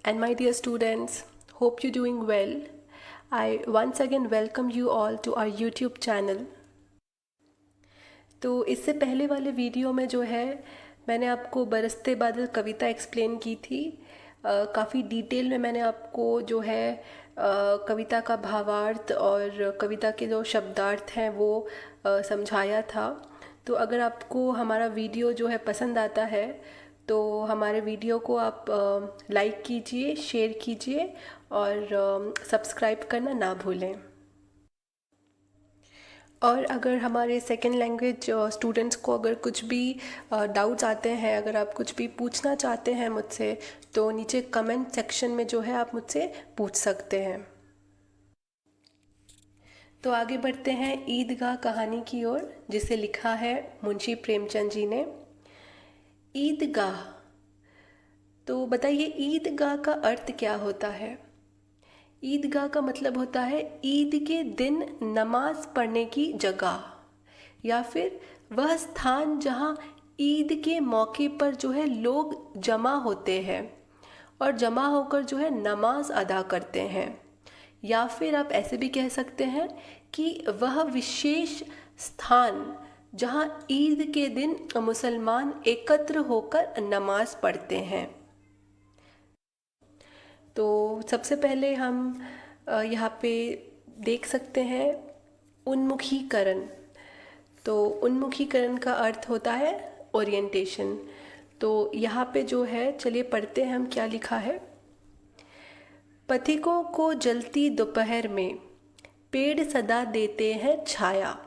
and my dear students, hope you're doing well. I once again welcome you all to our YouTube channel. तो इससे पहले वाले video में जो है मैंने आपको बरसते बादल कविता एक्सप्लेन की थी। काफ़ी डिटेल में मैंने आपको जो है कविता का भावार्थ और कविता के जो शब्दार्थ हैं वो समझाया था। तो अगर आपको हमारा वीडियो जो है पसंद आता है तो हमारे वीडियो को आप लाइक कीजिए, शेयर कीजिए और सब्सक्राइब करना ना भूलें। और अगर हमारे सेकेंड लैंग्वेज स्टूडेंट्स को अगर कुछ भी डाउट्स आते हैं, अगर आप कुछ भी पूछना चाहते हैं मुझसे, तो नीचे कमेंट सेक्शन में जो है आप मुझसे पूछ सकते हैं। तो आगे बढ़ते हैं ईदगाह कहानी की ओर, जिसे लिखा है मुंशी प्रेमचंद जी ने। ईदगाह, तो बताइए ईदगाह का अर्थ क्या होता है? ईदगाह का मतलब होता है ईद के दिन नमाज पढ़ने की जगह, या फिर वह स्थान जहाँ ईद के मौके पर जो है लोग जमा होते हैं और जमा होकर जो है नमाज अदा करते हैं। या फिर आप ऐसे भी कह सकते हैं कि वह विशेष स्थान जहाँ ईद के दिन मुसलमान एकत्र होकर नमाज पढ़ते हैं। तो सबसे पहले हम यहाँ पे देख सकते हैं उन्मुखीकरण। तो उन्मुखीकरण का अर्थ होता है ओरिएंटेशन। तो यहाँ पे जो है चलिए पढ़ते हैं हम क्या लिखा है। पथिकों को जलती दोपहर में पेड़ सदा देते हैं छाया,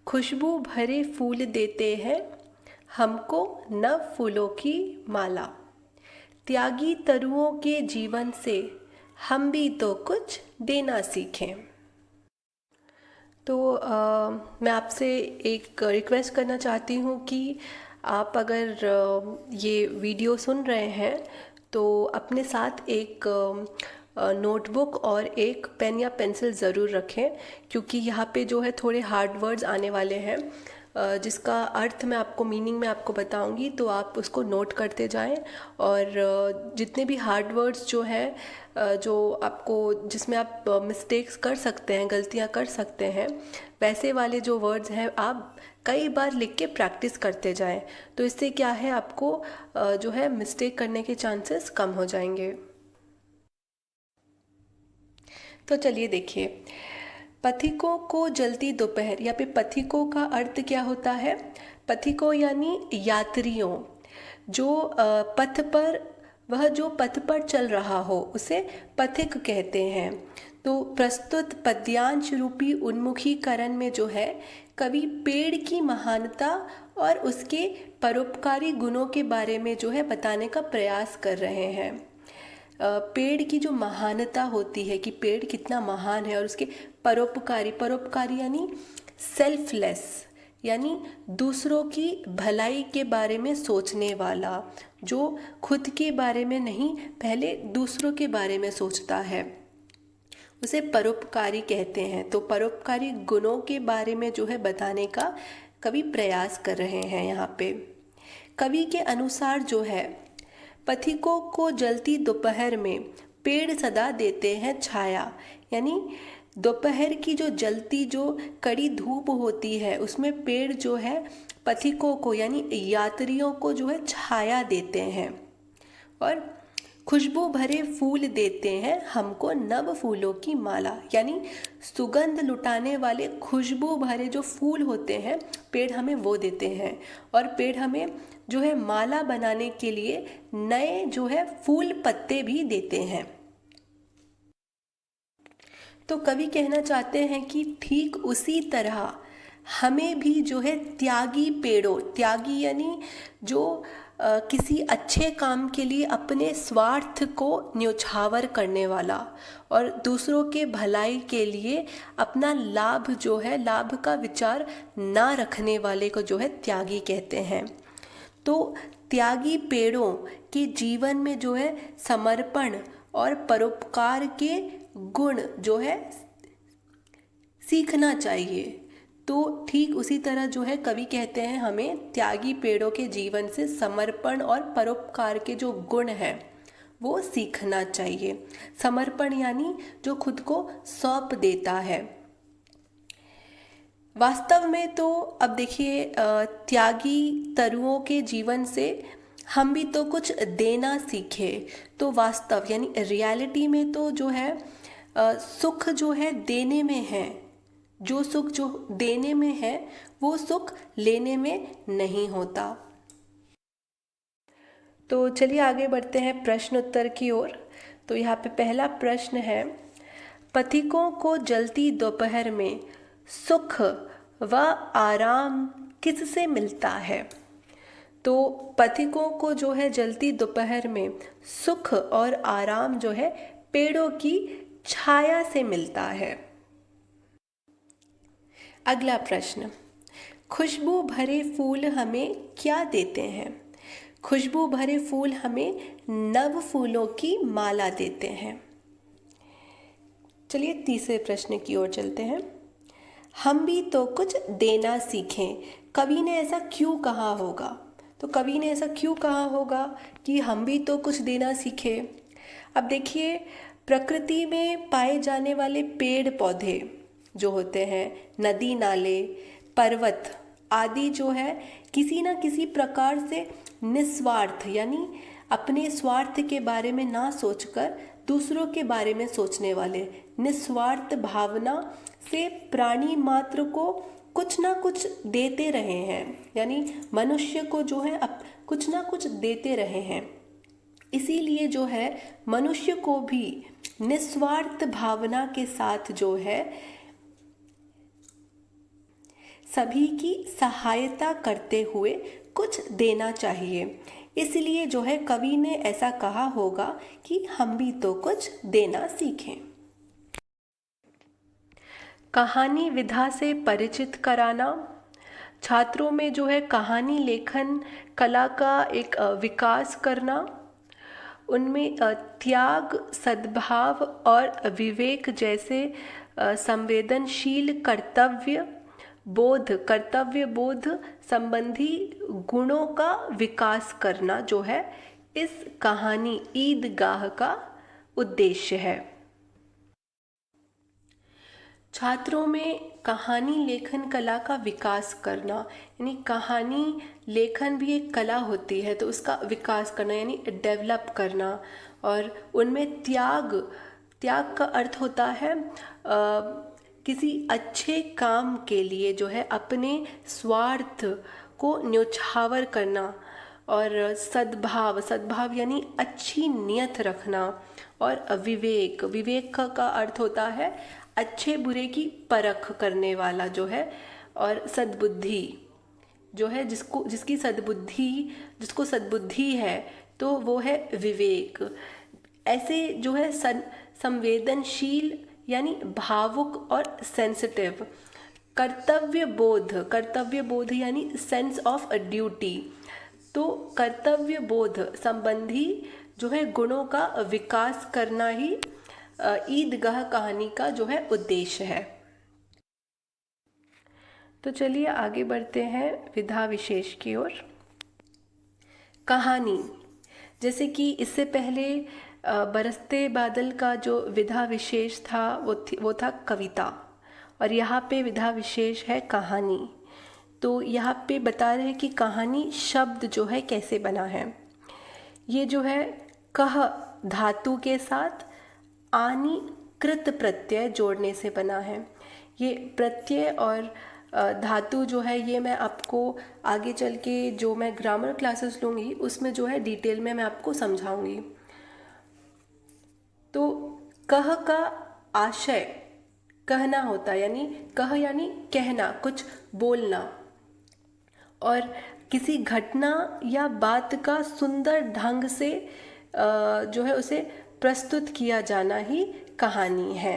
खुशबू भरे फूल देते हैं हमको नव फूलों की माला, त्यागी तरुओं के जीवन से हम भी तो कुछ देना सीखें। तो मैं आपसे एक रिक्वेस्ट करना चाहती हूँ कि आप अगर ये वीडियो सुन रहे हैं तो अपने साथ एक नोटबुक और एक पेन या पेंसिल ज़रूर रखें, क्योंकि यहाँ पे जो है थोड़े हार्ड वर्ड्स आने वाले हैं जिसका अर्थ मैं आपको मीनिंग में आपको बताऊंगी, तो आप उसको नोट करते जाएं। और जितने भी हार्ड वर्ड्स जो हैं जो आपको जिसमें आप मिस्टेक्स कर सकते हैं, गलतियां कर सकते हैं, वैसे वाले जो वर्ड्स हैं आप कई बार लिख के प्रैक्टिस करते जाएं। तो इससे क्या है, आपको जो है मिस्टेक करने के चांसेस कम हो जाएंगे। तो चलिए देखिए, पथिकों को जलती दोपहर, या फिर पथिकों का अर्थ क्या होता है? पथिकों यानी यात्रियों, जो पथ पर वह जो पथ पर चल रहा हो उसे पथिक कहते हैं। तो प्रस्तुत पद्यांश रूपी उन्मुखीकरण में जो है कवि पेड़ की महानता और उसके परोपकारी गुणों के बारे में जो है बताने का प्रयास कर रहे हैं। पेड़ की जो महानता होती है कि पेड़ कितना महान है, और उसके परोपकारी यानी सेल्फलेस, यानी दूसरों की भलाई के बारे में सोचने वाला, जो खुद के बारे में नहीं पहले दूसरों के बारे में सोचता है, उसे परोपकारी कहते हैं। तो परोपकारी गुणों के बारे में जो है बताने का कवि प्रयास कर रहे हैं यहाँ पे। कवि के अनुसार जो है पथिकों को जलती दोपहर में पेड़ सदा देते हैं छाया, यानी दोपहर की जो जलती जो कड़ी धूप होती है उसमें पेड़ जो है पथिकों को यानी यात्रियों को जो है छाया देते हैं, और खुशबू भरे फूल देते हैं हमको नव फूलों की माला, यानी सुगंध लुटाने वाले खुशबू भरे जो फूल होते हैं पेड़ हमें वो देते हैं, और पेड़ हमें जो है माला बनाने के लिए नए जो है फूल पत्ते भी देते हैं। तो कवि कहना चाहते हैं कि ठीक उसी तरह हमें भी जो है त्यागी पेड़ों, त्यागी यानी जो किसी अच्छे काम के लिए अपने स्वार्थ को न्योछावर करने वाला और दूसरों के भलाई के लिए अपना लाभ जो है लाभ का विचार ना रखने वाले को जो है त्यागी कहते हैं। तो त्यागी पेड़ों के जीवन में जो है समर्पण और परोपकार के गुण जो है सीखना चाहिए। तो ठीक उसी तरह जो है कवि कहते हैं हमें त्यागी पेड़ों के जीवन से समर्पण और परोपकार के जो गुण हैं वो सीखना चाहिए। समर्पण यानी जो खुद को सौंप देता है। वास्तव में तो अब देखिए, त्यागी तरुओं के जीवन से हम भी तो कुछ देना सीखे। तो वास्तव यानी रियलिटी में तो जो है सुख जो है देने में है। जो सुख जो देने में है वो सुख लेने में नहीं होता। तो चलिए आगे बढ़ते हैं प्रश्न उत्तर की ओर। तो यहाँ पे पहला प्रश्न है, पथिकों को जलती दोपहर में सुख व आराम किससे मिलता है? तो पथिकों को जो है जलती दोपहर में सुख और आराम जो है पेड़ों की छाया से मिलता है। अगला प्रश्न, खुशबू भरे फूल हमें क्या देते हैं? खुशबू भरे फूल हमें नव फूलों की माला देते हैं। चलिए तीसरे प्रश्न की ओर चलते हैं। हम भी तो कुछ देना सीखें, कवि ने ऐसा क्यों कहा होगा? तो कवि ने ऐसा क्यों कहा होगा कि हम भी तो कुछ देना सीखें? अब देखिए, प्रकृति में पाए जाने वाले पेड़ पौधे जो होते हैं, नदी नाले, पर्वत आदि जो है किसी न किसी प्रकार से निस्वार्थ यानी अपने स्वार्थ के बारे में ना सोचकर दूसरों के बारे में सोचने वाले, निस्वार्थ भावना से प्राणी मात्र को कुछ ना कुछ देते रहे हैं। यानी मनुष्य को जो है अब कुछ ना कुछ देते रहे हैं। इसीलिए जो है मनुष्य को भी निस्वार्थ भावना के साथ जो है सभी की सहायता करते हुए कुछ देना चाहिए। इसलिए जो है कवि ने ऐसा कहा होगा कि हम भी तो कुछ देना सीखें। कहानी विधा से परिचित कराना, छात्रों में जो है कहानी लेखन कला का एक विकास करना, उनमें त्याग, सद्भाव और विवेक जैसे संवेदनशील कर्तव्य बोध संबंधी गुणों का विकास करना जो है इस कहानी ईदगाह का उद्देश्य है। छात्रों में कहानी लेखन कला का विकास करना यानी कहानी लेखन भी एक कला होती है, तो उसका विकास करना यानी डेवलप करना। और उनमें त्याग का अर्थ होता है किसी अच्छे काम के लिए जो है अपने स्वार्थ को न्योछावर करना। और सद्भाव यानी अच्छी नियत रखना। और विवेक का अर्थ होता है अच्छे बुरे की परख करने वाला जो है। और सद्बुद्धि जो है जिसको सद्बुद्धि है तो वो है विवेक। ऐसे जो है संवेदनशील यानी भावुक और सेंसिटिव। कर्तव्य बोध यानी सेंस ऑफ अ ड्यूटी। तो कर्तव्य बोध संबंधी जो है गुणों का विकास करना ही ईदगाह कहानी का जो है उद्देश्य है। तो चलिए आगे बढ़ते हैं विधा विशेष की ओर। कहानी, जैसे कि इससे पहले बरसते बादल का जो विधा विशेष था वो था कविता, और यहाँ पे विधा विशेष है कहानी। तो यहाँ पे बता रहे हैं कि कहानी शब्द जो है कैसे बना है। ये जो है कह धातु के साथ आनी कृत प्रत्यय जोड़ने से बना है। ये प्रत्यय और धातु जो है ये मैं आपको आगे चल के जो मैं ग्रामर क्लासेस लूँगी उसमें जो है डिटेल में मैं आपको समझाऊंगी। तो कह का आशय कहना होता है, यानी कह यानी कहना, कुछ बोलना। और किसी घटना या बात का सुंदर ढंग से जो है उसे प्रस्तुत किया जाना ही कहानी है।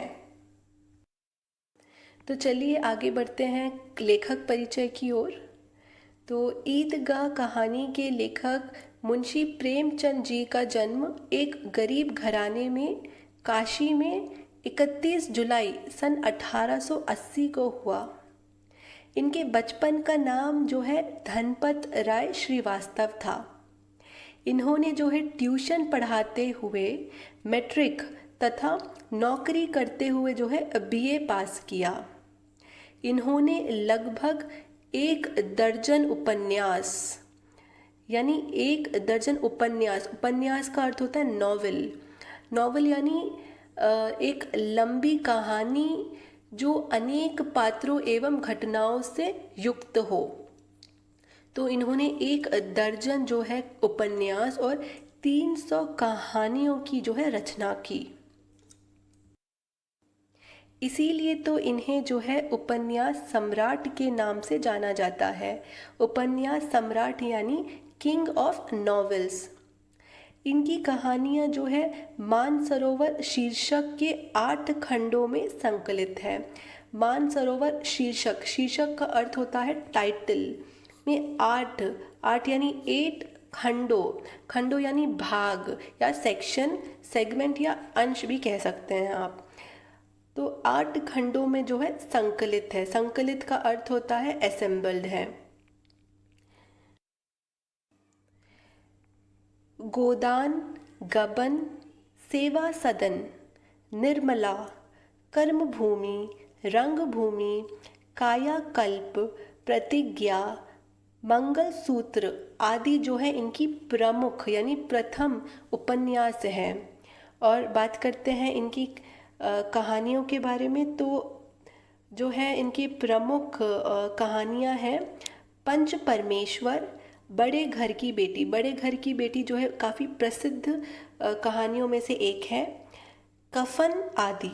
तो चलिए आगे बढ़ते हैं लेखक परिचय की ओर। तो ईदगाह कहानी के लेखक मुंशी प्रेमचंद जी का जन्म एक गरीब घराने में काशी में 31 जुलाई सन 1880 को हुआ। इनके बचपन का नाम जो है धनपत राय श्रीवास्तव था। इन्होंने जो है ट्यूशन पढ़ाते हुए मैट्रिक तथा नौकरी करते हुए जो है बीए पास किया। इन्होंने लगभग 1 दर्जन उपन्यास, यानी 1 दर्जन उपन्यास, उपन्यास का अर्थ होता है नॉवेल, नॉवेल यानी एक लंबी कहानी जो अनेक पात्रों एवं घटनाओं से युक्त हो। तो इन्होंने 1 दर्जन जो है उपन्यास और 300 कहानियों की जो है रचना की। इसीलिए तो इन्हें जो है उपन्यास सम्राट के नाम से जाना जाता है। उपन्यास सम्राट यानी किंग ऑफ नॉवेल्स। इनकी कहानियाँ जो है मानसरोवर शीर्षक के 8 खंडों में संकलित है। मानसरोवर शीर्षक, शीर्षक का अर्थ होता है टाइटल, में 8 यानी 8 खंडों, खंडों यानी भाग या सेक्शन, सेगमेंट या अंश भी कह सकते हैं आप। तो 8 खंडों में जो है संकलित है। संकलित का अर्थ होता है असेंबल्ड है। गोदान, गबन, सेवा सदन, निर्मला, कर्मभूमि, रंगभूमि, कायाकल्प, प्रतिज्ञा, मंगलसूत्र आदि जो है इनकी प्रमुख यानी प्रथम उपन्यास हैं। और बात करते हैं इनकी कहानियों के बारे में, तो जो है इनकी प्रमुख कहानियां हैं पंच परमेश्वर, बड़े घर की बेटी। बड़े घर की बेटी जो है काफ़ी प्रसिद्ध कहानियों में से एक है। कफन आदि।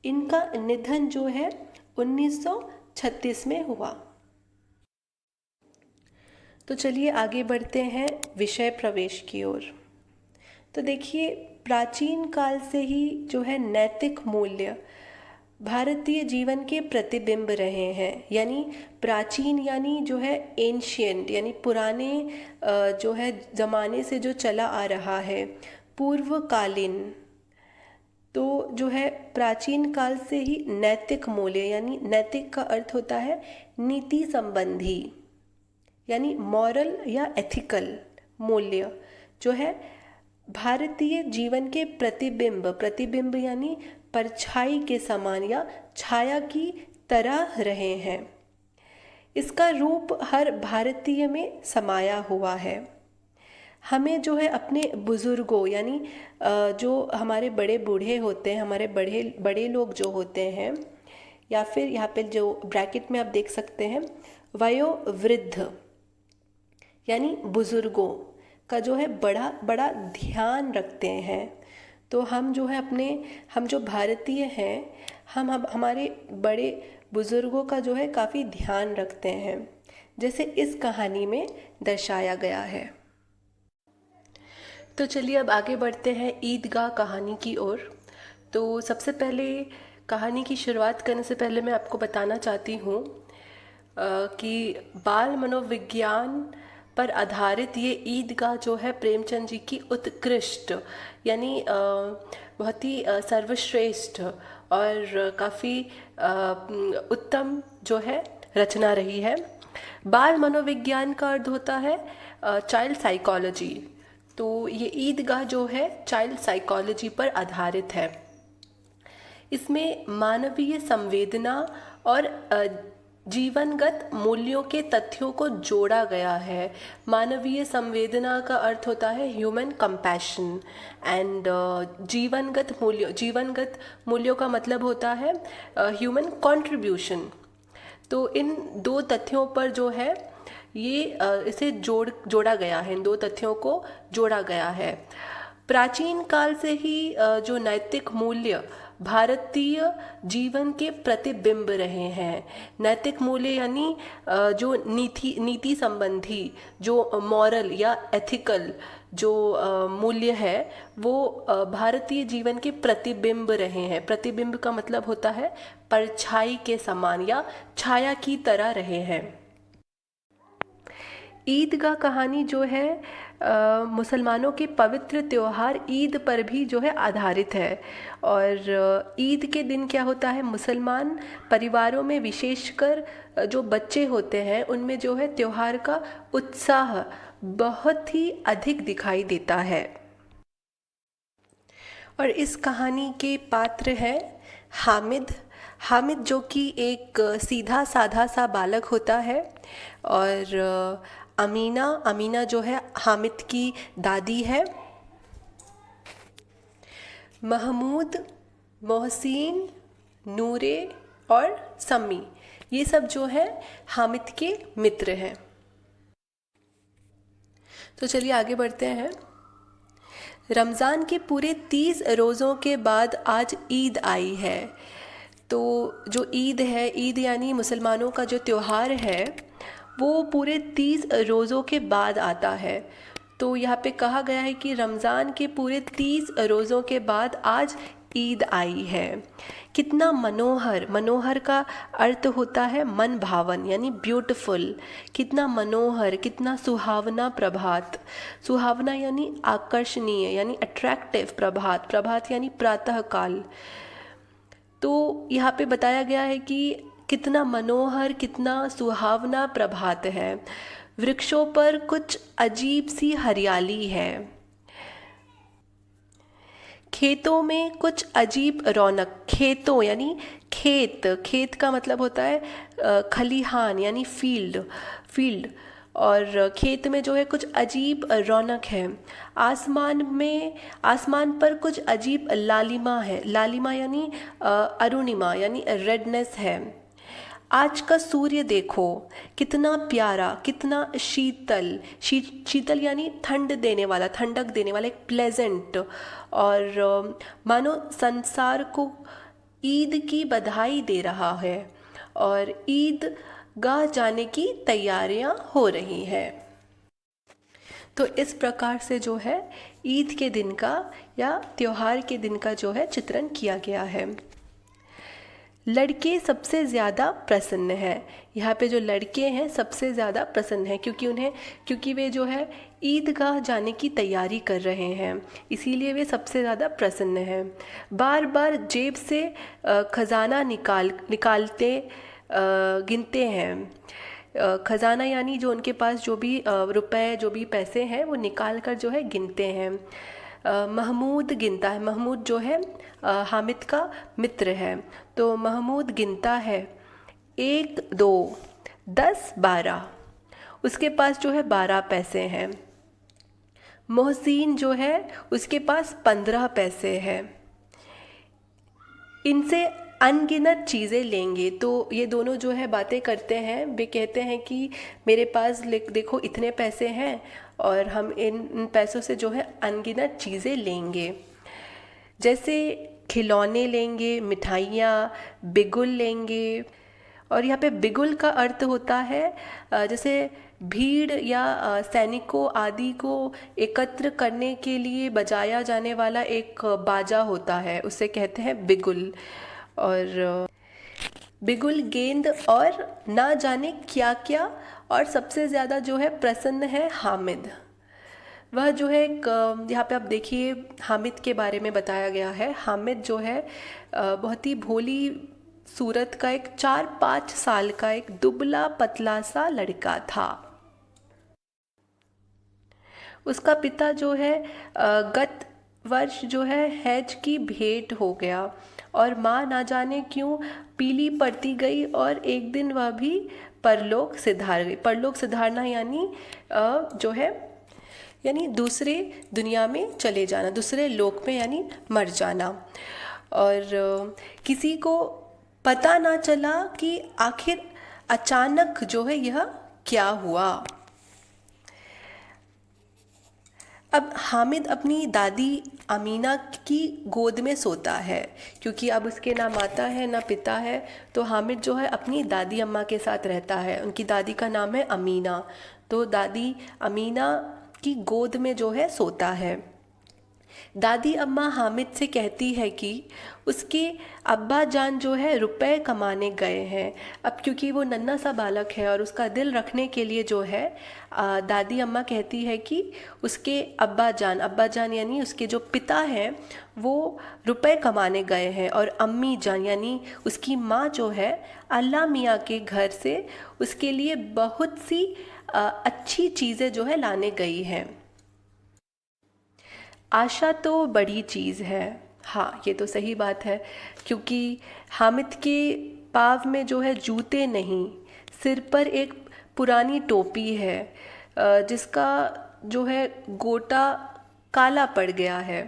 इनका निधन जो है 1936 में हुआ। तो चलिए आगे बढ़ते हैं विषय प्रवेश की ओर। तो देखिए, प्राचीन काल से ही जो है नैतिक मूल्य भारतीय जीवन के प्रतिबिंब रहे हैं। यानी प्राचीन यानी जो है एंशियंट, यानी पुराने जो है ज़माने से जो चला आ रहा है, पूर्वकालीन। तो जो है प्राचीन काल से ही नैतिक मूल्य, यानी नैतिक का अर्थ होता है नीति संबंधी, यानी मॉरल या एथिकल मूल्य जो है भारतीय जीवन के प्रतिबिंब, प्रतिबिंब यानी परछाई के समान या छाया की तरह रहे हैं। इसका रूप हर भारतीय में समाया हुआ है। हमें जो है अपने बुज़ुर्गों, यानी जो हमारे बड़े बूढ़े होते हैं, हमारे बड़े बड़े लोग जो होते हैं, या फिर यहाँ पे जो ब्रैकेट में आप देख सकते हैं वयोवृद्ध, यानी बुज़ुर्गों का जो है बड़ा बड़ा ध्यान रखते हैं। तो हम जो है हम जो भारतीय हैं, हम हमारे बड़े बुज़ुर्गों का जो है काफ़ी ध्यान रखते हैं, जैसे इस कहानी में दर्शाया गया है। तो चलिए अब आगे बढ़ते हैं ईदगाह कहानी की ओर। तो सबसे पहले कहानी की शुरुआत करने से पहले मैं आपको बताना चाहती हूँ कि बाल मनोविज्ञान पर आधारित ये ईदगाह जो है प्रेमचंद जी की उत्कृष्ट, यानी बहुत ही सर्वश्रेष्ठ और काफ़ी उत्तम जो है रचना रही है। बाल मनोविज्ञान का अर्थ होता है चाइल्ड साइकोलॉजी। तो ये ईदगाह जो है चाइल्ड साइकोलॉजी पर आधारित है। इसमें मानवीय संवेदना और जीवनगत मूल्यों के तथ्यों को जोड़ा गया है। मानवीय संवेदना का अर्थ होता है ह्यूमन कंपैशन, एंड जीवनगत मूल्यों का मतलब होता है ह्यूमन कंट्रीब्यूशन। तो इन 2 तथ्यों पर जो है ये इसे जोड़ा गया है, इन 2 तथ्यों को जोड़ा गया है। प्राचीन काल से ही जो नैतिक मूल्य भारतीय जीवन के प्रतिबिंब रहे हैं। नैतिक मूल्य यानी जो नीति संबंधी, जो मॉरल या एथिकल जो मूल्य है, वो भारतीय जीवन के प्रतिबिंब रहे हैं। प्रतिबिंब का मतलब होता है परछाई के समान या छाया की तरह रहे हैं। ईदगाह कहानी जो है मुसलमानों के पवित्र त्योहार ईद पर भी जो है आधारित है। और ईद के दिन क्या होता है, मुसलमान परिवारों में विशेषकर जो बच्चे होते हैं उनमें जो है त्योहार का उत्साह बहुत ही अधिक दिखाई देता है। और इस कहानी के पात्र हैं हामिद। हामिद जो कि एक सीधा साधा सा बालक होता है, और अमीना, अमीना जो है हामिद की दादी है। महमूद, मोहसिन, नूरे और सम्मी, ये सब जो है हामिद के मित्र हैं। तो चलिए आगे बढ़ते हैं। रमज़ान के पूरे 30 रोज़ों के बाद आज ईद आई है। तो जो ईद है, ईद यानी मुसलमानों का जो त्यौहार है, वो पूरे 30 रोज़ों के बाद आता है। तो यहाँ पे कहा गया है कि रमज़ान के पूरे 30 रोज़ों के बाद आज ईद आई है। कितना मनोहर, मनोहर का अर्थ होता है मन भावन यानी ब्यूटीफुल। कितना मनोहर, कितना सुहावना प्रभात। सुहावना यानी आकर्षणीय यानी अट्रैक्टिव प्रभात, प्रभात यानी प्रातः काल। तो यहाँ पे बताया गया है कि कितना मनोहर, कितना सुहावना प्रभात है। वृक्षों पर कुछ अजीब सी हरियाली है। खेतों में कुछ अजीब रौनक। खेतों यानी खेत, खेत का मतलब होता है खलिहान यानी फील्ड, फील्ड। और खेत में जो है कुछ अजीब रौनक है। आसमान में, आसमान पर कुछ अजीब लालिमा है। लालिमा यानी अरुणिमा यानी रेडनेस है। आज का सूर्य देखो कितना प्यारा, कितना शीतल, शीतल यानी ठंड देने वाला, ठंडक देने वाला, एक प्लेजेंट। और मानो संसार को ईद की बधाई दे रहा है और ईद गाह जाने की तैयारियां हो रही हैं। तो इस प्रकार से जो है ईद के दिन का या त्योहार के दिन का जो है चित्रण किया गया है। लड़के सबसे ज़्यादा प्रसन्न हैं। यहाँ पे जो लड़के हैं सबसे ज़्यादा प्रसन्न हैं क्योंकि वे जो है ईदगाह जाने की तैयारी कर रहे हैं, इसीलिए वे सबसे ज़्यादा प्रसन्न हैं। बार बार जेब से खजाना निकालते गिनते हैं। खजाना यानी जो उनके पास जो भी रुपए, जो भी पैसे हैं वो निकाल कर जो है गिनते हैं। महमूद गिनता है। महमूद जो है हामिद का मित्र है। तो महमूद गिनता है 1, 2, 10, 12। उसके पास जो है 12 पैसे हैं। मोहसिन जो है उसके पास 15 पैसे हैं। इनसे अनगिनत चीज़ें लेंगे। तो ये दोनों जो है बातें करते हैं। वे कहते हैं कि मेरे पास देखो इतने पैसे हैं और हम इन पैसों से जो है अनगिनत चीज़ें लेंगे, जैसे खिलौने लेंगे, मिठाइयाँ, बिगुल लेंगे। और यहाँ पे बिगुल का अर्थ होता है जैसे भीड़ या सैनिकों आदि को एकत्र करने के लिए बजाया जाने वाला एक बाजा होता है, उसे कहते हैं बिगुल। और बिगुल, गेंद और ना जाने क्या क्या। और सबसे ज़्यादा जो है प्रसन्न है हामिद। वह जो है एक, यहाँ पे आप देखिए हामिद के बारे में बताया गया है। हामिद जो है बहुत ही भोली सूरत का एक 4-5 साल का एक दुबला पतला सा लड़का था। उसका पिता जो है गत वर्ष जो है हैज की भेंट हो गया और माँ ना जाने क्यों पीली पड़ती गई और एक दिन वह भी परलोक सिधार गई। परलोक सिधारना यानी जो है यानी दूसरे दुनिया में चले जाना, दूसरे लोक में यानी मर जाना। और किसी को पता ना चला कि आखिर अचानक जो है यह क्या हुआ। अब हामिद अपनी दादी अमीना की गोद में सोता है, क्योंकि अब उसके ना माता है ना पिता है। तो हामिद जो है अपनी दादी अम्मा के साथ रहता है। उनकी दादी का नाम है अमीना। तो दादी अमीना की गोद में जो है सोता है। दादी अम्मा हामिद से कहती है कि उसके अब्बा जान जो है रुपए कमाने गए हैं। अब क्योंकि वो नन्हा सा बालक है और उसका दिल रखने के लिए जो है दादी अम्मा कहती है कि उसके अब्बा जान यानी उसके जो पिता हैं वो रुपए कमाने गए हैं। और अम्मी जान यानी उसकी माँ जो है अल्लाह मियाँ के घर से उसके लिए बहुत सी अच्छी चीज़ें जो है लाने गई हैं। आशा तो बड़ी चीज़ है। हाँ, ये तो सही बात है, क्योंकि हामिद के पाँव में जो है जूते नहीं, सिर पर एक पुरानी टोपी है जिसका जो है गोटा काला पड़ गया है,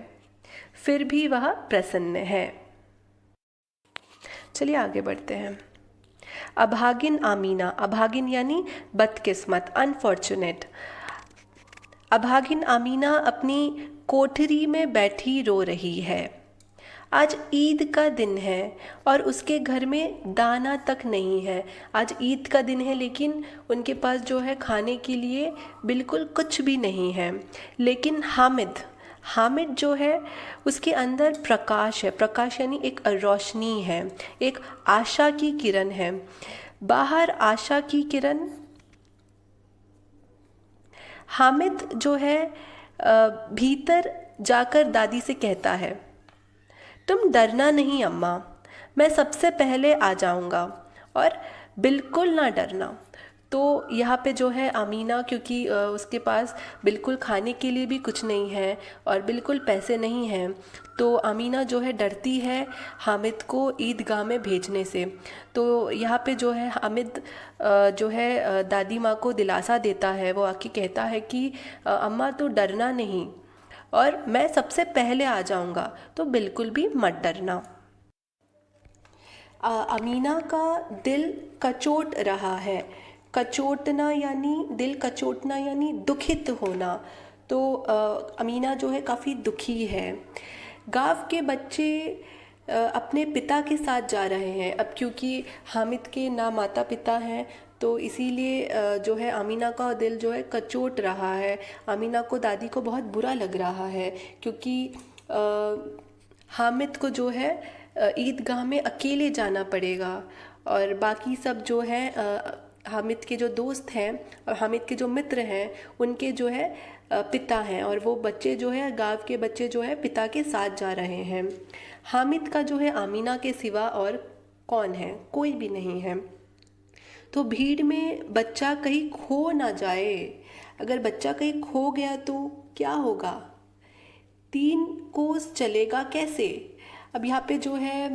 फिर भी वह प्रसन्न है। चलिए आगे बढ़ते हैं। अभागिन आमीना, अभागिन यानी बदकिस्मत, अनफॉर्चुनेट। अभागिन आमीना अपनी कोठरी में बैठी रो रही है। आज ईद का दिन है और उसके घर में दाना तक नहीं है। आज ईद का दिन है लेकिन उनके पास जो है खाने के लिए बिल्कुल कुछ भी नहीं है। लेकिन हामिद, हामिद जो है उसके अंदर प्रकाश है, प्रकाश यानी एक रोशनी है, एक आशा की किरण है। बाहर आशा की किरण। हामिद जो है भीतर जाकर दादी से कहता है, तुम डरना नहीं अम्मा, मैं सबसे पहले आ जाऊंगा और बिल्कुल ना डरना। तो यहाँ पे जो है अमीना, क्योंकि उसके पास बिल्कुल खाने के लिए भी कुछ नहीं है और बिल्कुल पैसे नहीं हैं, तो अमीना जो है डरती है हामिद को ईदगाह में भेजने से। तो यहाँ पे जो है हामिद जो है दादी माँ को दिलासा देता है। वो आके कहता है कि अम्मा तो डरना नहीं और मैं सबसे पहले आ जाऊंगा, तो बिल्कुल भी मत डरना। अमीना का दिल कचोट रहा है। कचोटना यानी दिल कचोटना यानी दुखित होना। तो अमीना जो है काफ़ी दुखी है। गांव के बच्चे अपने पिता के साथ जा रहे हैं। अब क्योंकि हामिद के ना माता पिता हैं, तो इसीलिए जो है अमीना का दिल जो है कचोट रहा है। अमीना को, दादी को बहुत बुरा लग रहा है, क्योंकि हामिद को जो है ईदगाह में अकेले जाना पड़ेगा और बाकी सब जो है हामिद के जो दोस्त हैं और हामिद के जो मित्र हैं उनके जो है पिता हैं, और वो बच्चे जो है, गांव के बच्चे जो है पिता के साथ जा रहे हैं। हामिद का जो है आमीना के सिवा और कौन है, कोई भी नहीं है। तो भीड़ में बच्चा कहीं खो ना जाए। अगर बच्चा कहीं खो गया तो क्या होगा? 3 कोस चलेगा कैसे? अब यहाँ पे जो है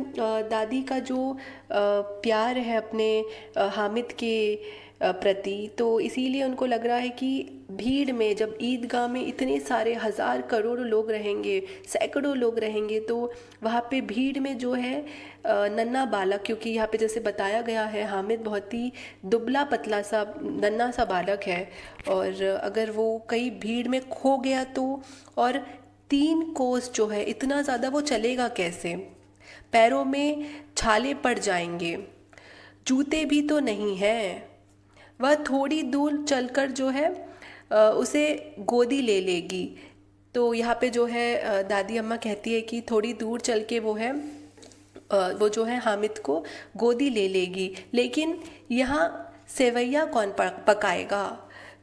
दादी का जो प्यार है अपने हामिद के प्रति, तो इसीलिए उनको लग रहा है कि भीड़ में, जब ईदगाह में इतने सारे हज़ार करोड़ लोग रहेंगे, सैकड़ों लोग रहेंगे, तो वहाँ पे भीड़ में जो है नन्हा बालक, क्योंकि यहाँ पे जैसे बताया गया है हामिद बहुत ही दुबला पतला सा नन्हा सा बालक है, और अगर वो कहीं भीड़ में खो गया तो, और 3 कोस जो है इतना ज़्यादा वो चलेगा कैसे? पैरों में छाले पड़ जाएंगे, जूते भी तो नहीं हैं। वह थोड़ी दूर चलकर जो है उसे गोदी ले लेगी। तो यहाँ पे जो है दादी अम्मा कहती है कि थोड़ी दूर चल के वो जो है हामिद को गोदी ले लेगी, लेकिन यहाँ सेवैया कौन पकाएगा?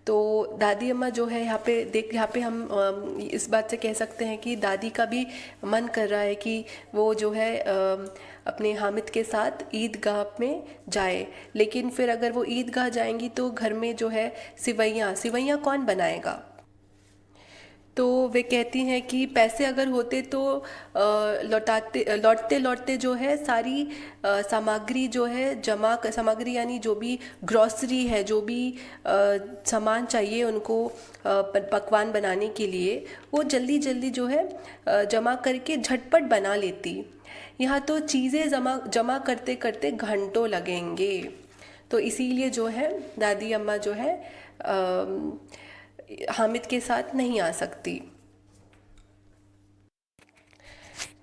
तो दादी अम्मा जो है यहाँ पे हम इस बात से कह सकते हैं कि दादी का भी मन कर रहा है कि वो जो है अपने हामिद के साथ ईदगाह में जाए, लेकिन फिर अगर वो ईदगाह जाएंगी तो घर में जो है सिवैयाँ कौन बनाएगा? तो वे कहती हैं कि पैसे अगर होते तो लौटते लौटते जो है सारी सामग्री जो है सामग्री यानी जो भी ग्रॉसरी है, जो भी सामान चाहिए उनको पकवान बनाने के लिए, वो जल्दी जल्दी जो है जमा करके झटपट बना लेती। यहाँ तो चीज़ें जमा करते करते घंटों लगेंगे। तो इसीलिए जो है दादी अम्मा जो है हामिद के साथ नहीं आ सकती।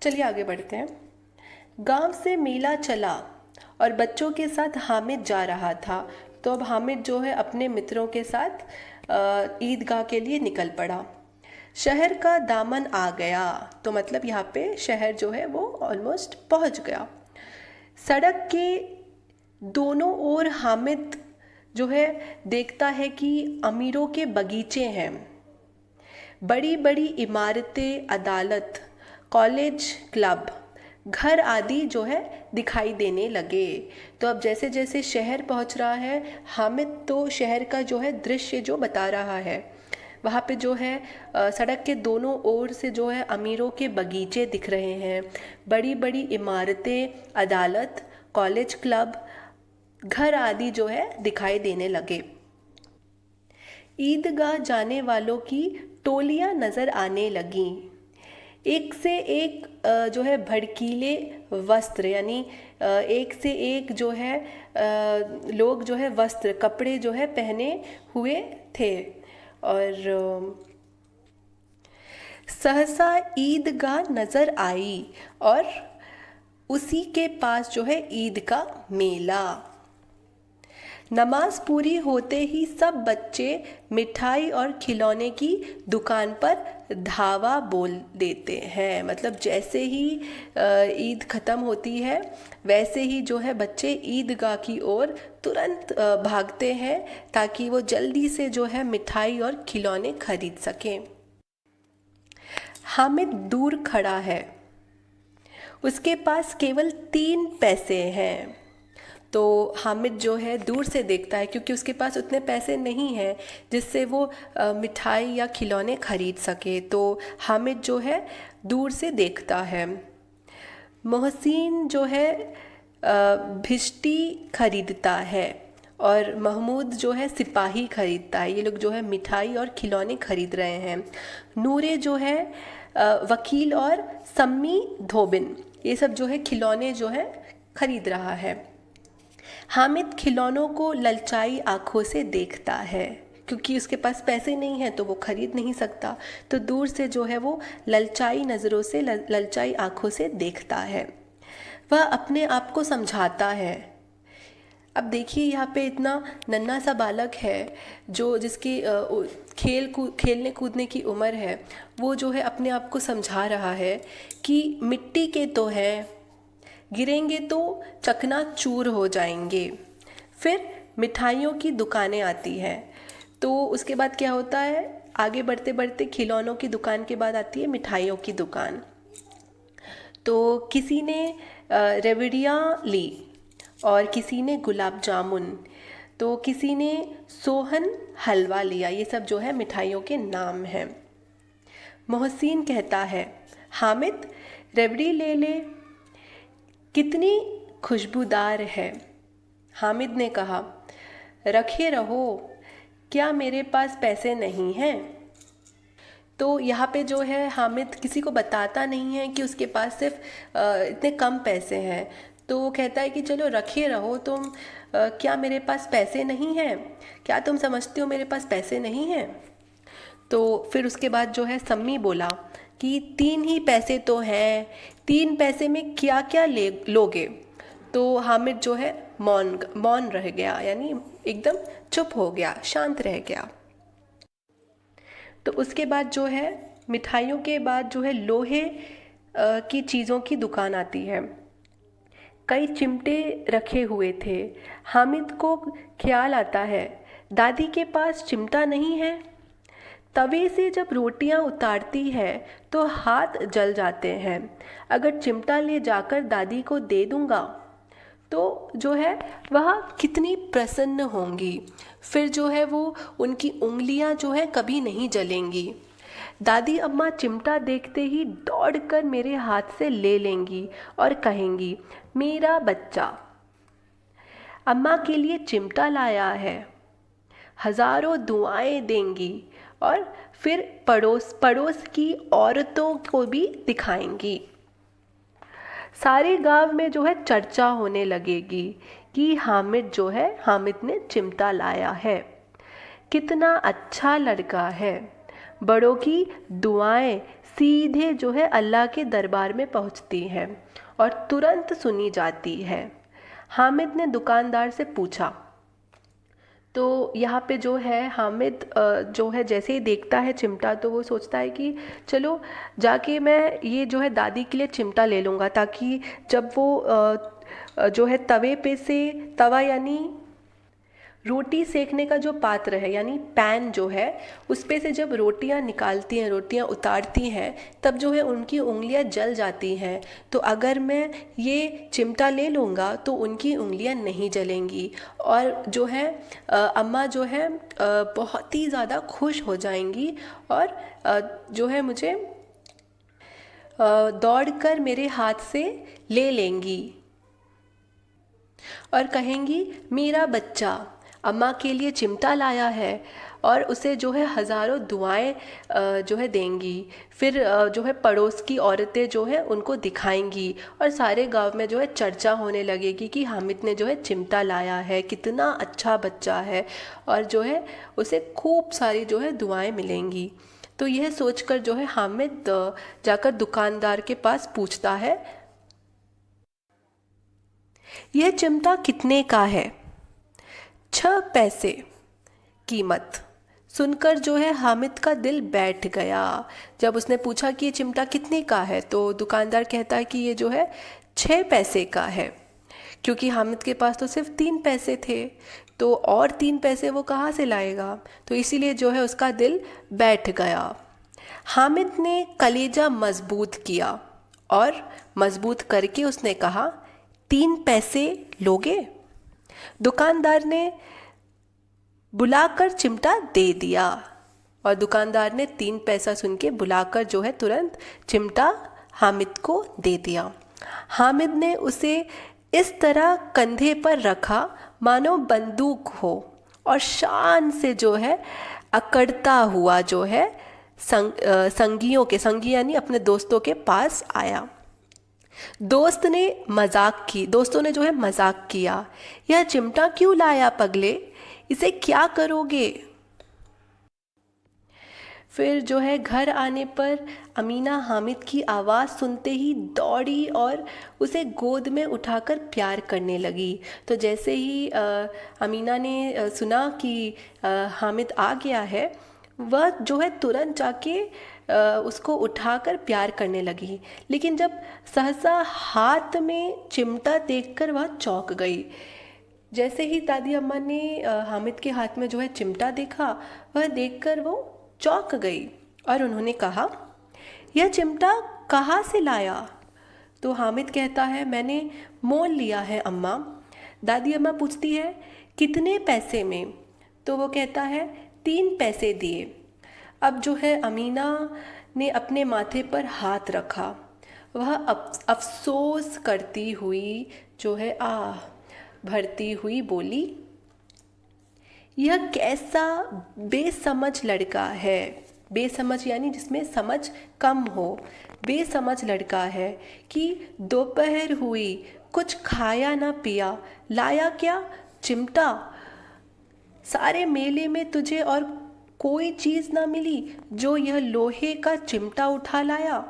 चलिए आगे बढ़ते हैं। गांव से मेला चला और बच्चों के साथ हामिद जा रहा था। तो अब हामिद जो है अपने मित्रों के साथ ईदगाह के लिए निकल पड़ा। शहर का दामन आ गया, तो मतलब यहाँ पे शहर जो है वो ऑलमोस्ट पहुँच गया। सड़क के दोनों ओर हामिद जो है देखता है कि अमीरों के बगीचे हैं, बड़ी बड़ी इमारतें, अदालत, कॉलेज, क्लब, घर आदि जो है दिखाई देने लगे। तो अब जैसे जैसे शहर पहुंच रहा है, हामिद तो शहर का जो है दृश्य जो बता रहा है। वहाँ पे जो है सड़क के दोनों ओर से जो है अमीरों के बगीचे दिख रहे हैं, बड़ी बड़ी इमारतें, अदालत, कॉलेज, क्लब, घर आदि जो है दिखाई देने लगे। ईदगाह जाने वालों की टोलियां नज़र आने लगीं। एक से एक जो है भड़कीले वस्त्र, यानी एक से एक जो है लोग जो है वस्त्र, कपड़े जो है पहने हुए थे। और सहसा ईदगाह नज़र आई और उसी के पास जो है ईद का मेला। नमाज पूरी होते ही सब बच्चे मिठाई और खिलौने की दुकान पर धावा बोल देते हैं। मतलब जैसे ही ईद ख़त्म होती है, वैसे ही जो है बच्चे ईदगाह की ओर तुरंत भागते हैं ताकि वो जल्दी से जो है मिठाई और खिलौने खरीद सकें। हामिद दूर खड़ा है, उसके पास केवल 3 पैसे हैं। तो हामिद जो है दूर से देखता है, क्योंकि उसके पास उतने पैसे नहीं हैं जिससे वो मिठाई या खिलौने खरीद सके। तो हामिद जो है दूर से देखता है। मोहसिन जो है भिश्ती खरीदता है और महमूद जो है सिपाही खरीदता है। ये लोग जो है मिठाई और खिलौने खरीद रहे हैं। नूरे जो है वकील और सम्मी धोबिन, ये सब जो है खिलौने जो है खरीद रहा है। हामिद खिलौनों को ललचाई आँखों से देखता है, क्योंकि उसके पास पैसे नहीं हैं तो वो खरीद नहीं सकता। तो दूर से जो है वो ललचाई नज़रों से, ललचाई आँखों से देखता है। वह अपने आप को समझाता है। अब देखिए यहाँ पे इतना नन्हा सा बालक है जो जिसकी खेलने कूदने की उम्र है, वो जो है अपने आप को समझा रहा है कि मिट्टी के तो हैं, गिरेंगे तो चकनाचूर हो जाएंगे। फिर मिठाइयों की दुकानें आती हैं। तो उसके बाद क्या होता है, आगे बढ़ते बढ़ते खिलौनों की दुकान के बाद आती है मिठाइयों की दुकान। तो किसी ने रेवड़ियाँ ली और किसी ने गुलाब जामुन, तो किसी ने सोहन हलवा लिया। ये सब जो है मिठाइयों के नाम हैं। मोहसिन कहता है, हामिद रेवड़ी ले ले, कितनी खुशबूदार है। हामिद ने कहा, रखे रहो, क्या मेरे पास पैसे नहीं हैं। तो यहाँ पे जो है हामिद किसी को बताता नहीं है कि उसके पास सिर्फ इतने कम पैसे हैं। तो वो कहता है कि चलो रखे रहो तुम, क्या मेरे पास पैसे नहीं हैं, क्या तुम समझते हो मेरे पास पैसे नहीं हैं। तो फिर उसके बाद जो है सम्मी बोला कि 3 ही पैसे तो हैं, 3 पैसे में क्या क्या लोगे। तो हामिद जो है मौन रह गया, यानी एकदम चुप हो गया, शांत रह गया। तो उसके बाद जो है मिठाइयों के बाद जो है लोहे की चीज़ों की दुकान आती है। कई चिमटे रखे हुए थे। हामिद को ख्याल आता है, दादी के पास चिमटा नहीं है। तवे से जब रोटियां उतारती है तो हाथ जल जाते हैं। अगर चिमटा ले जाकर दादी को दे दूंगा तो जो है वह कितनी प्रसन्न होंगी। फिर जो है वो उनकी उंगलियां जो है कभी नहीं जलेंगी। दादी अम्मा चिमटा देखते ही दौड़कर मेरे हाथ से ले लेंगी और कहेंगी, मेरा बच्चा अम्मा के लिए चिमटा लाया है। हज़ारों दुआएं देंगी और फिर पड़ोस की औरतों को भी दिखाएंगी। सारे गांव में जो है चर्चा होने लगेगी कि हामिद ने चिमटा लाया है। कितना अच्छा लड़का है। बड़ों की दुआएं सीधे जो है अल्लाह के दरबार में पहुंचती हैं और तुरंत सुनी जाती है। हामिद ने दुकानदार से पूछा। तो यहाँ पे जो है हामिद जो है जैसे ही देखता है चिमटा तो वो सोचता है कि चलो जाके मैं ये जो है दादी के लिए चिमटा ले लूँगा, ताकि जब वो जो है तवे पे से, तवा यानी रोटी सेकने का जो पात्र है यानी पैन जो है, उस पे से जब रोटियां निकालती हैं, रोटियां उतारती हैं, तब जो है उनकी उंगलियां जल जाती हैं। तो अगर मैं ये चिमटा ले लूँगा तो उनकी उंगलियां नहीं जलेंगी। और जो है अम्मा जो है बहुत ही ज़्यादा खुश हो जाएंगी और जो है मुझे दौड़कर मेरे हाथ से ले लेंगी और कहेंगी, मेरा बच्चा अम्मा के लिए चिमटा लाया है, और उसे जो है हज़ारों दुआएं जो है देंगी। फिर जो है पड़ोस की औरतें जो है उनको दिखाएंगी और सारे गांव में जो है चर्चा होने लगेगी कि हामिद ने जो है चिमटा लाया है, कितना अच्छा बच्चा है, और जो है उसे खूब सारी जो है दुआएं मिलेंगी। तो यह सोचकर जो है हामिद जाकर दुकानदार के पास पूछता है, यह चिमटा कितने का है? 6 पैसे कीमत। सुनकर जो है हामिद का दिल बैठ गया। जब उसने पूछा कि ये चिमटा कितने का है, तो दुकानदार कहता है कि ये जो है 6 पैसे का है, क्योंकि हामिद के पास तो सिर्फ 3 पैसे थे, तो और 3 पैसे वो कहाँ से लाएगा। तो इसीलिए जो है उसका दिल बैठ गया। हामिद ने कलेजा मजबूत किया और मजबूत करके उसने कहा, 3 पैसे लोगे? दुकानदार ने बुलाकर चिमटा दे दिया, और दुकानदार ने 3 पैसा सुन के बुलाकर जो है तुरंत चिमटा हामिद को दे दिया। हामिद ने उसे इस तरह कंधे पर रखा मानो बंदूक हो, और शान से जो है अकड़ता हुआ जो है संगी यानी अपने दोस्तों के पास आया। दोस्तों ने जो है मजाक किया, यह चिमटा क्यों लाया पगले, इसे क्या करोगे? फिर जो है घर आने पर अमीना हामिद की आवाज़ सुनते ही दौड़ी और उसे गोद में उठाकर प्यार करने लगी। तो जैसे ही अमीना ने सुना कि हामिद आ गया है, वह जो है तुरंत जाके उसको उठाकर प्यार करने लगी। लेकिन जब सहसा हाथ में चिमटा देखकर वह चौंक गई। जैसे ही दादी अम्मा ने हामिद के हाथ में जो है चिमटा देखा, वह देखकर वो चौंक गई और उन्होंने कहा, यह चिमटा कहाँ से लाया? तो हामिद कहता है, मैंने मोल लिया है अम्मा। दादी अम्मा पूछती है, कितने पैसे में? तो वो कहता है, 3 पैसे दिए। अब जो है अमीना ने अपने माथे पर हाथ रखा। वह अफसोस करती हुई जो है भरती हुई बोली, यह कैसा बेसमझ लड़का है। बेसमझ यानी जिसमें समझ कम हो। बेसमझ लड़का है कि दोपहर हुई, कुछ खाया ना पिया, लाया क्या? चिमटा। सारे मेले में तुझे और कोई चीज़ ना मिली जो यह लोहे का चिमटा उठा लाया।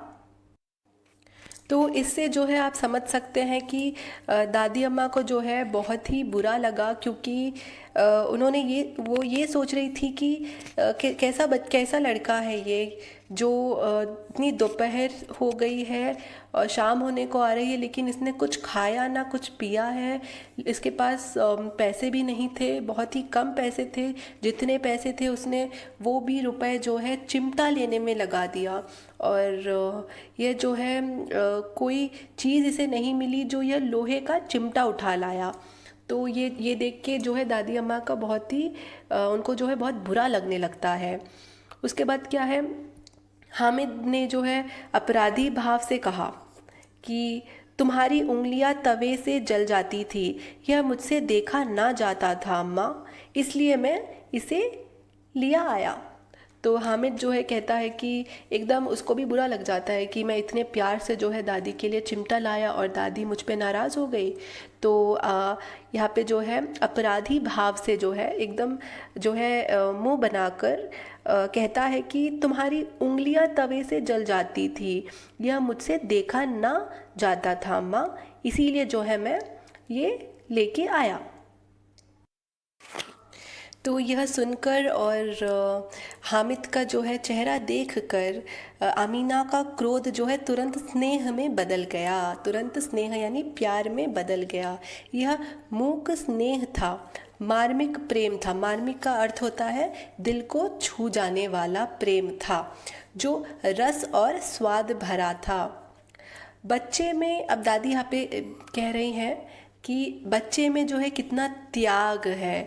तो इससे जो है आप समझ सकते हैं कि दादी अम्मा को जो है बहुत ही बुरा लगा, क्योंकि उन्होंने वो ये सोच रही थी कि कैसा लड़का है ये, जो इतनी दोपहर हो गई है और शाम होने को आ रही है, लेकिन इसने कुछ खाया ना कुछ पिया है। इसके पास पैसे भी नहीं थे, बहुत ही कम पैसे थे। जितने पैसे थे उसने वो भी रुपए जो है चिमटा लेने में लगा दिया, और यह जो है कोई चीज़ इसे नहीं मिली जो यह लोहे का चिमटा उठा लाया। तो ये देख के जो है दादी अम्मा का बहुत ही उनको जो है बहुत बुरा लगने लगता है। उसके बाद क्या है, हामिद ने जो है अपराधी भाव से कहा कि तुम्हारी उंगलियां तवे से जल जाती थी, यह मुझसे देखा ना जाता था अम्मा, इसलिए मैं इसे लिया आया। तो हामिद जो है कहता है कि एकदम उसको भी बुरा लग जाता है कि मैं इतने प्यार से जो है दादी के लिए चिमटा लाया और दादी मुझ पे नाराज़ हो गई। तो यहाँ पे जो है अपराधी भाव से जो है एकदम जो है मुंह बनाकर कहता है कि तुम्हारी उंगलियां तवे से जल जाती थी, यह मुझसे देखा ना जाता था अम्मा, इसीलिए जो है मैं ये लेके आया। तो यह सुनकर और हामिद का जो है चेहरा देखकर अमीना का क्रोध जो है तुरंत स्नेह में बदल गया। तुरंत स्नेह यानी प्यार में बदल गया। यह मूक स्नेह था, मार्मिक प्रेम था। मार्मिक का अर्थ होता है दिल को छू जाने वाला प्रेम था, जो रस और स्वाद भरा था। बच्चे में, अब दादी यहाँ पे कह रही हैं कि बच्चे में जो है कितना त्याग है।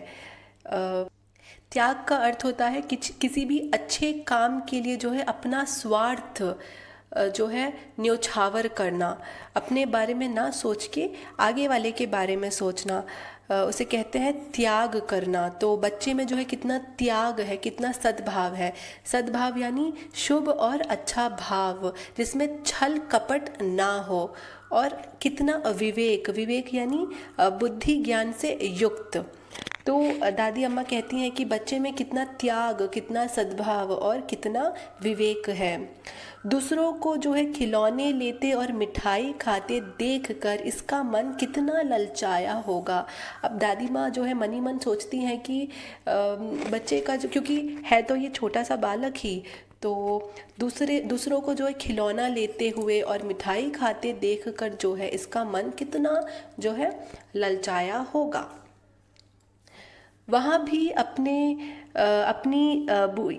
त्याग का अर्थ होता है कि किसी भी अच्छे काम के लिए जो है अपना स्वार्थ जो है न्योछावर करना, अपने बारे में ना सोच के आगे वाले के बारे में सोचना, उसे कहते हैं त्याग करना। तो बच्चे में जो है कितना त्याग है, कितना सद्भाव है। सद्भाव यानी शुभ और अच्छा भाव, जिसमें छल कपट ना हो, और कितना विवेक, विवेक यानी बुद्धि ज्ञान से युक्त। तो दादी अम्मा कहती हैं कि बच्चे में कितना त्याग, कितना सद्भाव और कितना विवेक है। दूसरों को जो है खिलौने लेते और मिठाई खाते देखकर इसका मन कितना ललचाया होगा। अब दादी माँ जो है मनी मन सोचती हैं कि बच्चे का जो, क्योंकि है तो ये छोटा सा बालक ही, तो दूसरों को जो है खिलौना लेते हुए और मिठाई खाते देखकर जो है इसका मन कितना जो है ललचाया होगा। वहाँ भी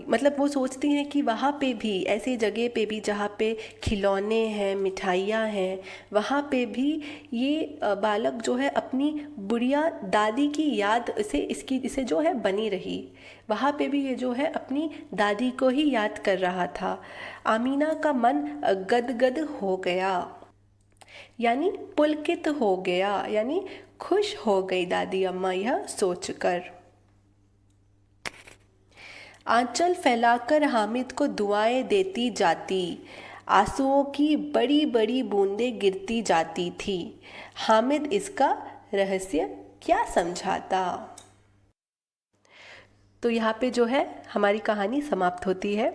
मतलब वो सोचती हैं कि वहाँ पे भी, ऐसे जगह पे भी जहाँ पे खिलौने हैं, मिठाइयाँ हैं, वहाँ पे भी ये बालक जो है अपनी बुढ़िया दादी की याद इसे जो है बनी रही। वहाँ पे भी ये जो है अपनी दादी को ही याद कर रहा था। आमीना का मन गदगद हो गया, यानी पुलकित हो गया, यानी खुश हो गई दादी अम्मा यह सोचकर। आंचल फैलाकर हामिद को दुआएं देती जाती, आंसुओं की बड़ी बड़ी बूंदें गिरती जाती थी। हामिद इसका रहस्य क्या समझाता। तो यहाँ पे जो है हमारी कहानी समाप्त होती है।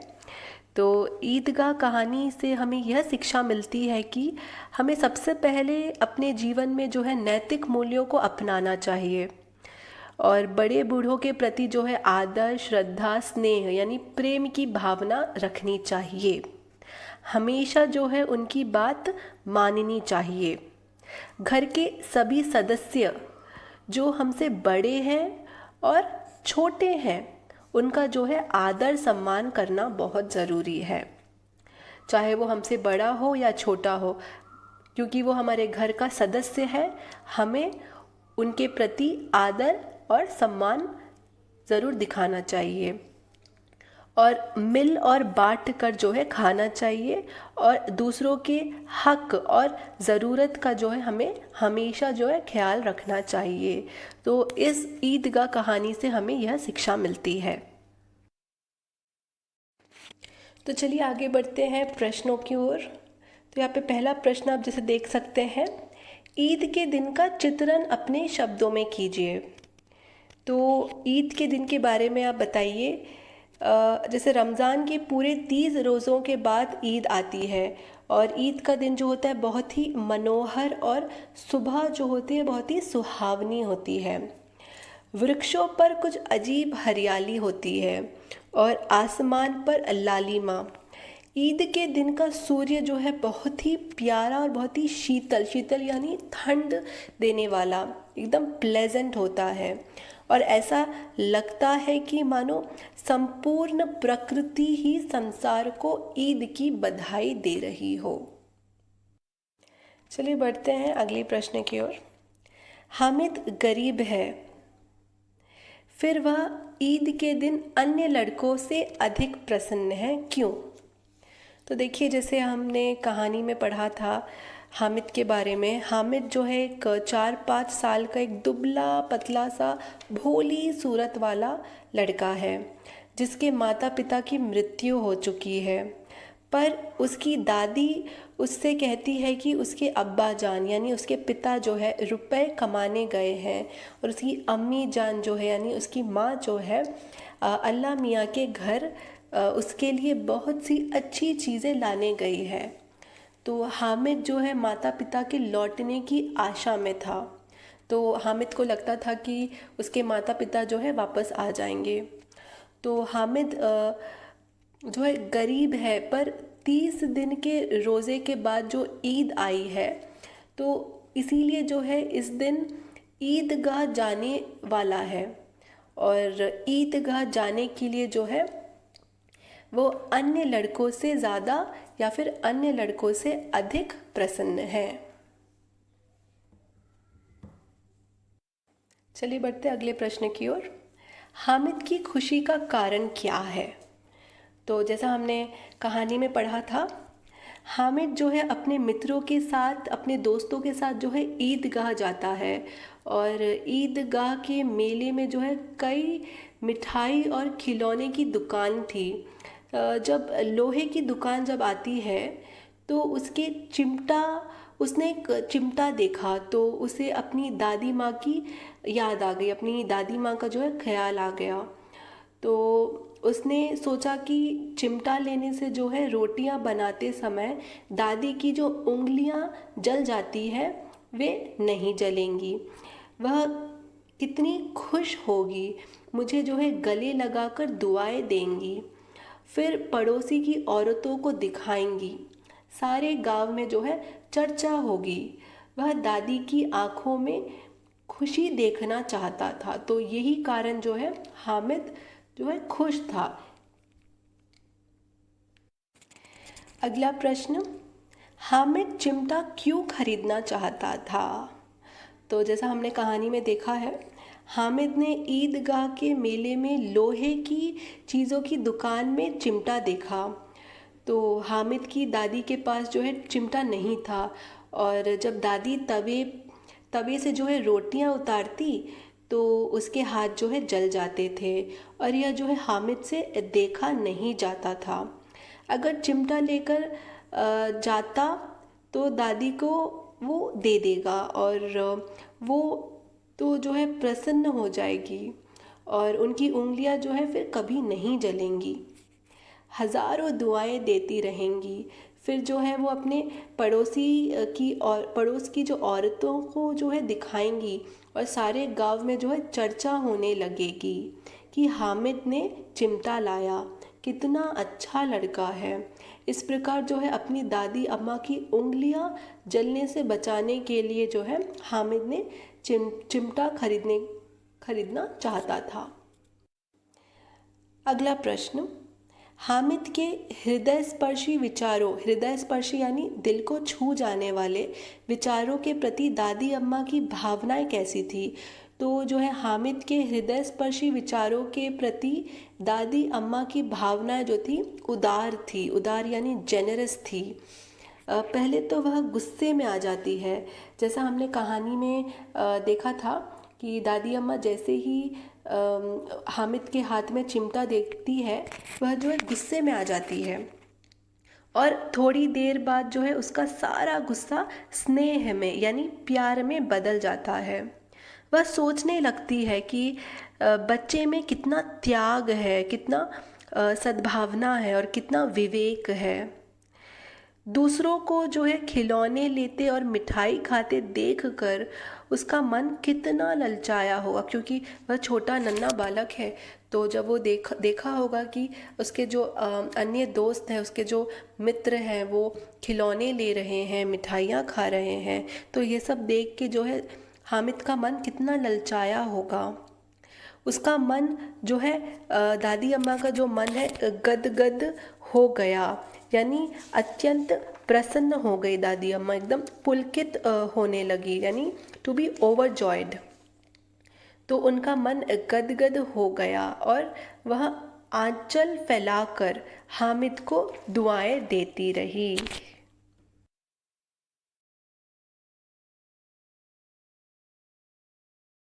तो ईदगाह कहानी से हमें यह शिक्षा मिलती है कि हमें सबसे पहले अपने जीवन में जो है नैतिक मूल्यों को अपनाना चाहिए, और बड़े बूढ़ों के प्रति जो है आदर, श्रद्धा, स्नेह यानी प्रेम की भावना रखनी चाहिए। हमेशा जो है उनकी बात माननी चाहिए। घर के सभी सदस्य जो हमसे बड़े हैं और छोटे हैं, उनका जो है आदर सम्मान करना बहुत ज़रूरी है, चाहे वो हमसे बड़ा हो या छोटा हो, क्योंकि वो हमारे घर का सदस्य है। हमें उनके प्रति आदर और सम्मान ज़रूर दिखाना चाहिए, और मिल और बांट कर जो है खाना चाहिए, और दूसरों के हक और ज़रूरत का जो है हमें हमेशा जो है ख्याल रखना चाहिए। तो इस ईदगाह कहानी से हमें यह शिक्षा मिलती है। तो चलिए आगे बढ़ते हैं प्रश्नों की ओर। तो यहाँ पे पहला प्रश्न आप जैसे देख सकते हैं, ईद के दिन का चित्रण अपने शब्दों में कीजिए। तो ईद के दिन के बारे में आप बताइए। जैसे रमज़ान के पूरे 30 रोज़ों के बाद ईद आती है, और ईद का दिन जो होता है बहुत ही मनोहर, और सुबह जो होती है बहुत ही सुहावनी होती है। वृक्षों पर कुछ अजीब हरियाली होती है, और आसमान पर लालिमा। ईद के दिन का सूर्य जो है बहुत ही प्यारा और बहुत ही शीतल, शीतल यानी ठंड देने वाला, एकदम प्लेजेंट होता है, और ऐसा लगता है कि मानो संपूर्ण प्रकृति ही संसार को ईद की बधाई दे रही हो। चलिए बढ़ते हैं अगले प्रश्न की ओर। हामिद गरीब है, फिर वह ईद के दिन अन्य लड़कों से अधिक प्रसन्न है, क्यों? तो देखिए, जैसे हमने कहानी में पढ़ा था हामिद के बारे में। हामिद जो है एक 4-5 साल का एक दुबला पतला सा भोली सूरत वाला लड़का है, जिसके माता पिता की मृत्यु हो चुकी है। पर उसकी दादी उससे कहती है कि उसके अब्बा जान यानी उसके पिता जो है रुपए कमाने गए हैं, और उसकी अम्मी जान जो है यानी उसकी माँ जो है अल्लाह मियाँ के घर उसके लिए बहुत सी अच्छी चीज़ें लाने गई है। तो हामिद जो है माता पिता के लौटने की आशा में था। तो हामिद को लगता था कि उसके माता पिता जो है वापस आ जाएंगे। तो हामिद जो है गरीब है, पर 30 दिन के रोज़े के बाद जो ईद आई है, तो इसीलिए जो है इस दिन ईदगाह जाने वाला है और ईदगाह जाने के लिए जो है वो अन्य लड़कों से ज़्यादा या फिर अन्य लड़कों से अधिक प्रसन्न है। चलिए बढ़ते अगले प्रश्न की ओर। हामिद की खुशी का कारण क्या है? तो जैसा हमने कहानी में पढ़ा था, हामिद जो है अपने मित्रों के साथ, अपने दोस्तों के साथ जो है ईदगाह जाता है और ईदगाह के मेले में जो है कई मिठाई और खिलौने की दुकान थी। जब लोहे की दुकान जब आती है तो उसने एक चिमटा देखा तो उसे अपनी दादी माँ की याद आ गई, अपनी दादी माँ का जो है ख्याल आ गया। तो उसने सोचा कि चिमटा लेने से जो है रोटियां बनाते समय दादी की जो उंगलियां जल जाती है वे नहीं जलेंगी। वह कितनी खुश होगी, मुझे जो है गले लगाकर दुआएं देंगी, फिर पड़ोसी की औरतों को दिखाएंगी, सारे गांव में जो है चर्चा होगी। वह दादी की आंखों में खुशी देखना चाहता था। तो यही कारण जो है हामिद जो है खुश था। अगला प्रश्न, हामिद चिमटा क्यों खरीदना चाहता था? तो जैसा हमने कहानी में देखा है, हामिद ने ईदगाह के मेले में लोहे की चीज़ों की दुकान में चिमटा देखा। तो हामिद की दादी के पास जो है चिमटा नहीं था और जब दादी तवे से जो है रोटियां उतारती तो उसके हाथ जो है जल जाते थे और यह जो है हामिद से देखा नहीं जाता था। अगर चिमटा लेकर जाता तो दादी को वो दे देगा और वो तो जो है प्रसन्न हो जाएगी और उनकी उंगलियां जो है फिर कभी नहीं जलेंगी, हज़ारों दुआएं देती रहेंगी। फिर जो है वो अपने पड़ोस की जो औरतों को जो है दिखाएंगी और सारे गांव में जो है चर्चा होने लगेगी कि हामिद ने चिमटा लाया, कितना अच्छा लड़का है। इस प्रकार जो है अपनी दादी अम्मा की उंगलियां जलने से बचाने के लिए जो है हामिद ने चिमटा खरीदना चाहता था। अगला प्रश्न, हामिद के हृदय स्पर्शी यानी दिल को छू जाने वाले विचारों के प्रति दादी अम्मा की भावनाएं कैसी थी? तो जो है हामिद के हृदय स्पर्शी विचारों के प्रति दादी अम्मा की भावनाएं जो थी उदार यानी जेनरस थी। पहले तो वह गुस्से में आ जाती है। जैसा हमने कहानी में देखा था कि दादी अम्मा जैसे ही हामिद के हाथ में चिमटा देखती है वह जो है गुस्से में आ जाती है और थोड़ी देर बाद जो है उसका सारा गुस्सा स्नेह में यानी प्यार में बदल जाता है। वह सोचने लगती है कि बच्चे में कितना त्याग है, कितना सद्भावना है और कितना विवेक है। दूसरों को जो है खिलौने लेते और मिठाई खाते देखकर उसका मन कितना ललचाया होगा, क्योंकि वह छोटा नन्हा बालक है। तो जब वो देखा होगा कि उसके जो अन्य दोस्त हैं, उसके जो मित्र हैं वो खिलौने ले रहे हैं, मिठाइयाँ खा रहे हैं, तो ये सब देख के जो है हामिद का मन कितना ललचाया होगा। उसका मन जो है दादी अम्मा का जो मन है गदगद हो गया, यानी अत्यंत प्रसन्न हो गई दादी अम्मा, एकदम पुलकित होने लगी, यानी टू बी ओवरजॉयड। तो उनका मन गदगद हो गया और वह आंचल फैलाकर हामिद को दुआएं देती रही।